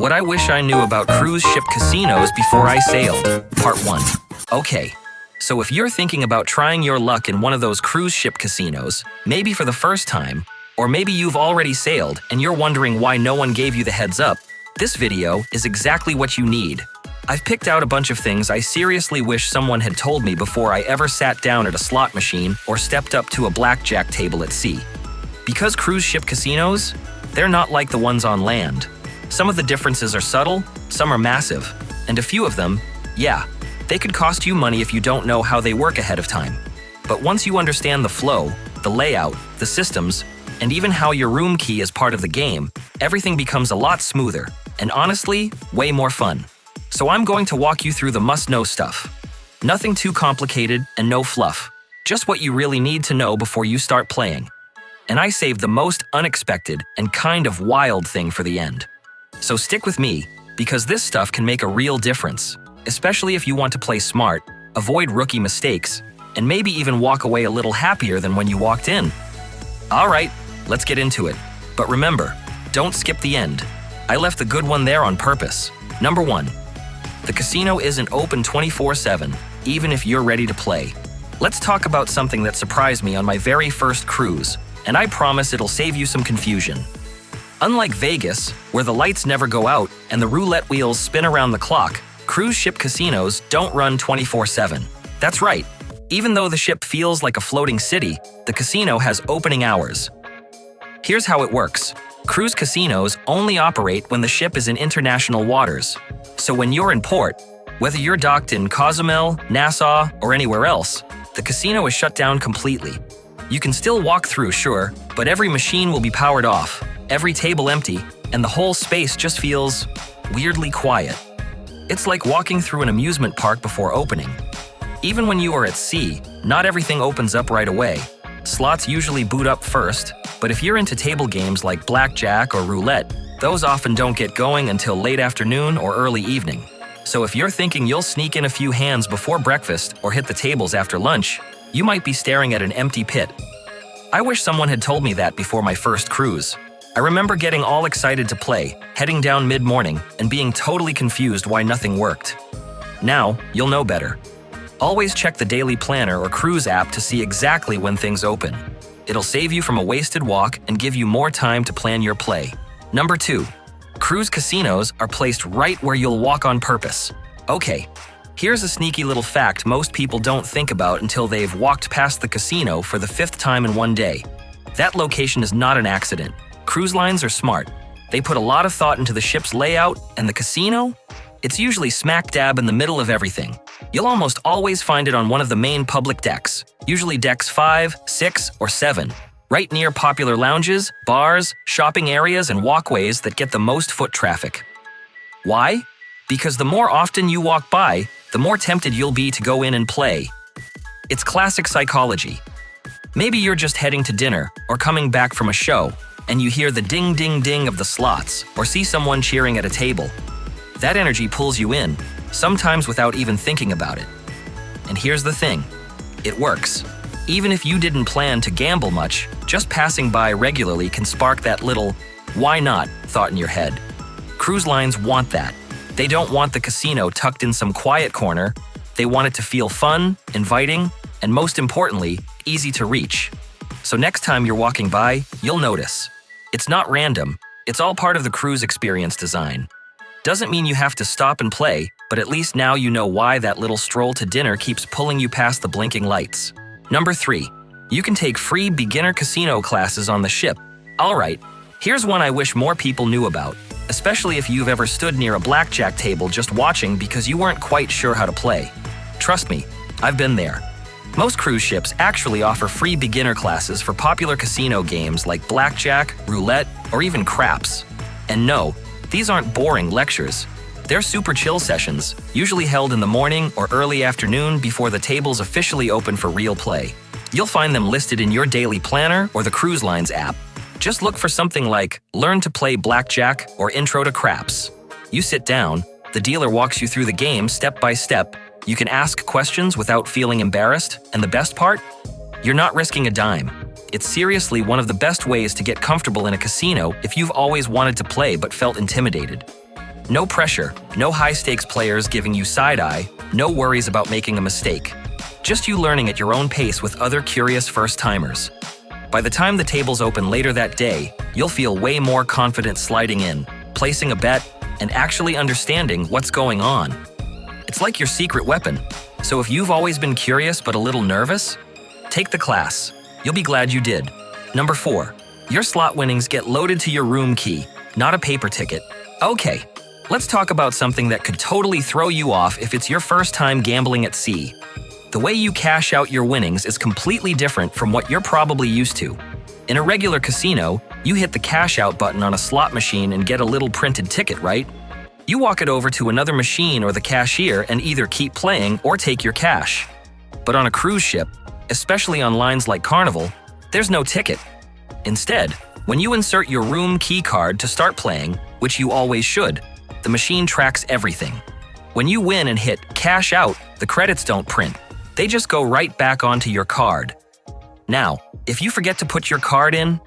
What I wish I knew about cruise ship casinos before I sailed. Part 1. Okay, so if you're thinking about trying your luck in one of those cruise ship casinos, maybe for the first time, or maybe you've already sailed and you're wondering why no one gave you the heads up, this video is exactly what you need. I've picked out a bunch of things I seriously wish someone had told me before I ever sat down at a slot machine or stepped up to a blackjack table at sea. Because cruise ship casinos, they're not like the ones on land. Some of the differences are subtle, some are massive, and a few of them, yeah, they could cost you money if you don't know how they work ahead of time. But once you understand the flow, the layout, the systems, and even how your room key is part of the game, everything becomes a lot smoother, and honestly, way more fun. So I'm going to walk you through the must-know stuff. Nothing too complicated and no fluff, just what you really need to know before you start playing. And I saved the most unexpected and kind of wild thing for the end. So stick with me, because this stuff can make a real difference, especially if you want to play smart, avoid rookie mistakes, and maybe even walk away a little happier than when you walked in. Alright, let's get into it. But remember, don't skip the end. I left the good one there on purpose. Number 1. The casino isn't open 24/7, even if you're ready to play. Let's talk about something that surprised me on my very first cruise, and I promise it'll save you some confusion. Unlike Vegas, where the lights never go out and the roulette wheels spin around the clock, cruise ship casinos don't run 24/7. That's right. Even though the ship feels like a floating city, the casino has opening hours. Here's how it works. Cruise casinos only operate when the ship is in international waters. So when you're in port, whether you're docked in Cozumel, Nassau, or anywhere else, the casino is shut down completely. You can still walk through, sure, but every machine will be powered off, every table empty, and the whole space just feels weirdly quiet. It's like walking through an amusement park before opening. Even when you are at sea, not everything opens up right away. Slots usually boot up first, but if you're into table games like blackjack or roulette, those often don't get going until late afternoon or early evening. So if you're thinking you'll sneak in a few hands before breakfast or hit the tables after lunch, you might be staring at an empty pit. I wish someone had told me that before my first cruise. I remember getting all excited to play, heading down mid-morning, and being totally confused why nothing worked. Now, you'll know better. Always check the daily planner or cruise app to see exactly when things open. It'll save you from a wasted walk and give you more time to plan your play. Number 2. Cruise casinos are placed right where you'll walk on purpose. Okay, here's a sneaky little fact most people don't think about until they've walked past the casino for the 5th time in one day. That location is not an accident. Cruise lines are smart. They put a lot of thought into the ship's layout, and the casino? It's usually smack dab in the middle of everything. You'll almost always find it on one of the main public decks, usually decks 5, 6, or 7, right near popular lounges, bars, shopping areas, and walkways that get the most foot traffic. Why? Because the more often you walk by, the more tempted you'll be to go in and play. It's classic psychology. Maybe you're just heading to dinner or coming back from a show, and you hear the ding ding ding of the slots or see someone cheering at a table. That energy pulls you in, sometimes without even thinking about it. And here's the thing, it works. Even if you didn't plan to gamble much, just passing by regularly can spark that little "why not" thought in your head. Cruise lines want that. They don't want the casino tucked in some quiet corner. They want it to feel fun, inviting, and most importantly, easy to reach. So next time you're walking by, you'll notice. It's not random, it's all part of the cruise experience design. Doesn't mean you have to stop and play, but at least now you know why that little stroll to dinner keeps pulling you past the blinking lights. Number 3. You can take free beginner casino classes on the ship. Alright, here's one I wish more people knew about, especially if you've ever stood near a blackjack table just watching because you weren't quite sure how to play. Trust me, I've been there. Most cruise ships actually offer free beginner classes for popular casino games like blackjack, roulette, or even craps. And no, these aren't boring lectures. They're super chill sessions, usually held in the morning or early afternoon before the tables officially open for real play. You'll find them listed in your daily planner or the Cruise Lines app. Just look for something like Learn to Play Blackjack or Intro to Craps. You sit down, the dealer walks you through the game step by step. You can ask questions without feeling embarrassed, and the best part? You're not risking a dime. It's seriously one of the best ways to get comfortable in a casino if you've always wanted to play but felt intimidated. No pressure, no high-stakes players giving you side-eye, no worries about making a mistake. Just you learning at your own pace with other curious first-timers. By the time the tables open later that day, you'll feel way more confident sliding in, placing a bet, and actually understanding what's going on. It's like your secret weapon. So if you've always been curious but a little nervous, take the class. You'll be glad you did. Number 4. Your slot winnings get loaded to your room key, not a paper ticket. Okay, let's talk about something that could totally throw you off if it's your first time gambling at sea. The way you cash out your winnings is completely different from what you're probably used to. In a regular casino, you hit the cash out button on a slot machine and get a little printed ticket, right? You walk it over to another machine or the cashier and either keep playing or take your cash. But on a cruise ship, especially on lines like Carnival, there's no ticket. Instead, when you insert your room key card to start playing, which you always should, the machine tracks everything. When you win and hit cash out, the credits don't print. They just go right back onto your card. Now, if you forget to put your card in,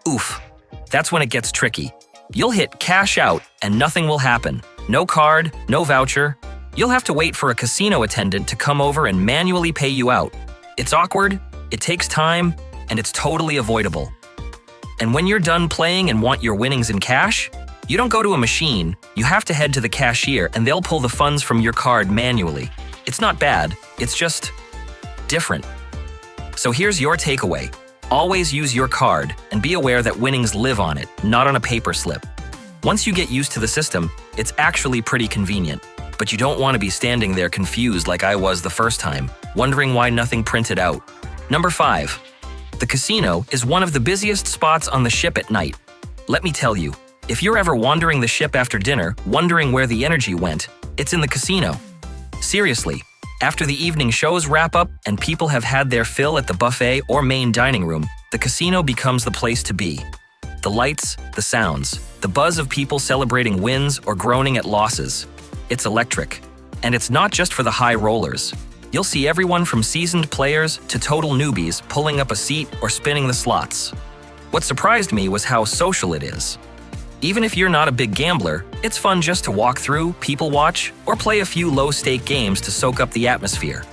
oof, that's when it gets tricky. You'll hit cash out and nothing will happen. No card, no voucher. You'll have to wait for a casino attendant to come over and manually pay you out. It's awkward, it takes time, and it's totally avoidable. And when you're done playing and want your winnings in cash, you don't go to a machine, you have to head to the cashier and they'll pull the funds from your card manually. It's not bad, it's just different. So here's your takeaway. Always use your card and be aware that winnings live on it, not on a paper slip. Once you get used to the system, it's actually pretty convenient. But you don't want to be standing there confused like I was the first time, wondering why nothing printed out. Number 5. The casino is one of the busiest spots on the ship at night. Let me tell you, if you're ever wandering the ship after dinner, wondering where the energy went, it's in the casino. Seriously, after the evening shows wrap up and people have had their fill at the buffet or main dining room, the casino becomes the place to be. The lights, the sounds, the buzz of people celebrating wins or groaning at losses. It's electric. And it's not just for the high rollers. You'll see everyone from seasoned players to total newbies pulling up a seat or spinning the slots. What surprised me was how social it is. Even if you're not a big gambler, it's fun just to walk through, people watch, or play a few low-stake games to soak up the atmosphere.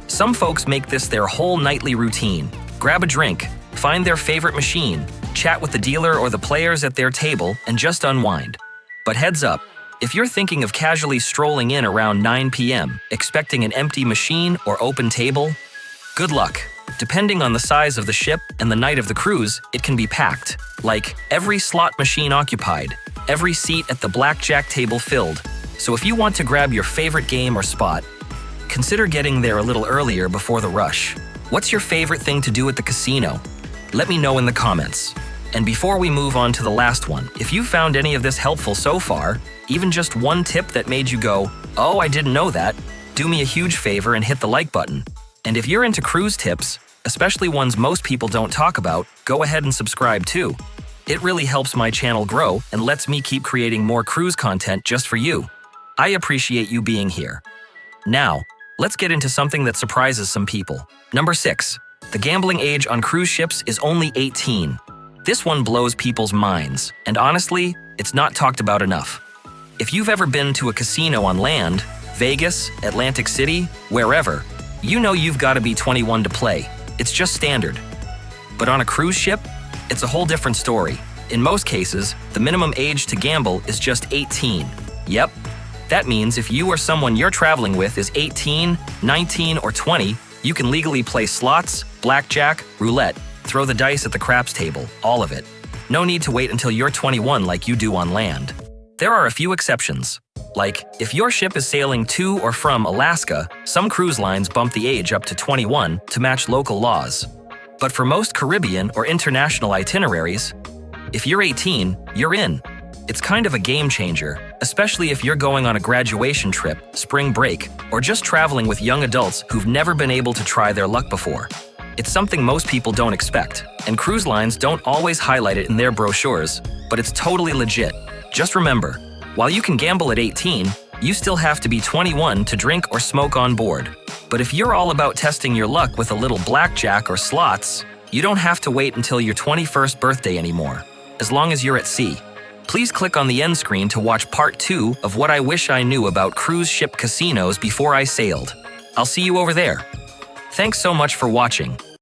Some folks make this their whole nightly routine. Grab a drink, find their favorite machine, chat with the dealer or the players at their table, and just unwind. But heads up, if you're thinking of casually strolling in around 9 p.m., expecting an empty machine or open table, good luck. Depending on the size of the ship and the night of the cruise, it can be packed. Like, every slot machine occupied, every seat at the blackjack table filled. So if you want to grab your favorite game or spot, consider getting there a little earlier before the rush. What's your favorite thing to do at the casino? Let me know in the comments. And before we move on to the last one, if you found any of this helpful so far, even just one tip that made you go, "Oh, I didn't know that," do me a huge favor and hit the like button. And if you're into cruise tips, especially ones most people don't talk about, go ahead and subscribe too. It really helps my channel grow and lets me keep creating more cruise content just for you. I appreciate you being here. Now, let's get into something that surprises some people. Number 6. The gambling age on cruise ships is only 18. This one blows people's minds, and honestly, it's not talked about enough. If you've ever been to a casino on land, Vegas, Atlantic City, wherever, you know you've got to be 21 to play. It's just standard. But on a cruise ship, it's a whole different story. In most cases, the minimum age to gamble is just 18. Yep. That means if you or someone you're traveling with is 18, 19, or 20, you can legally play slots, blackjack, roulette, throw the dice at the craps table, all of it. No need to wait until you're 21 like you do on land. There are a few exceptions. Like, if your ship is sailing to or from Alaska, some cruise lines bump the age up to 21 to match local laws. But for most Caribbean or international itineraries, if you're 18, you're in. It's kind of a game changer, especially if you're going on a graduation trip, spring break, or just traveling with young adults who've never been able to try their luck before. It's something most people don't expect, and cruise lines don't always highlight it in their brochures, but it's totally legit. Just remember, while you can gamble at 18, you still have to be 21 to drink or smoke on board. But if you're all about testing your luck with a little blackjack or slots, you don't have to wait until your 21st birthday anymore, as long as you're at sea. Please click on the end screen to watch part 2 of what I wish I knew about cruise ship casinos before I sailed. I'll see you over there. Thanks so much for watching.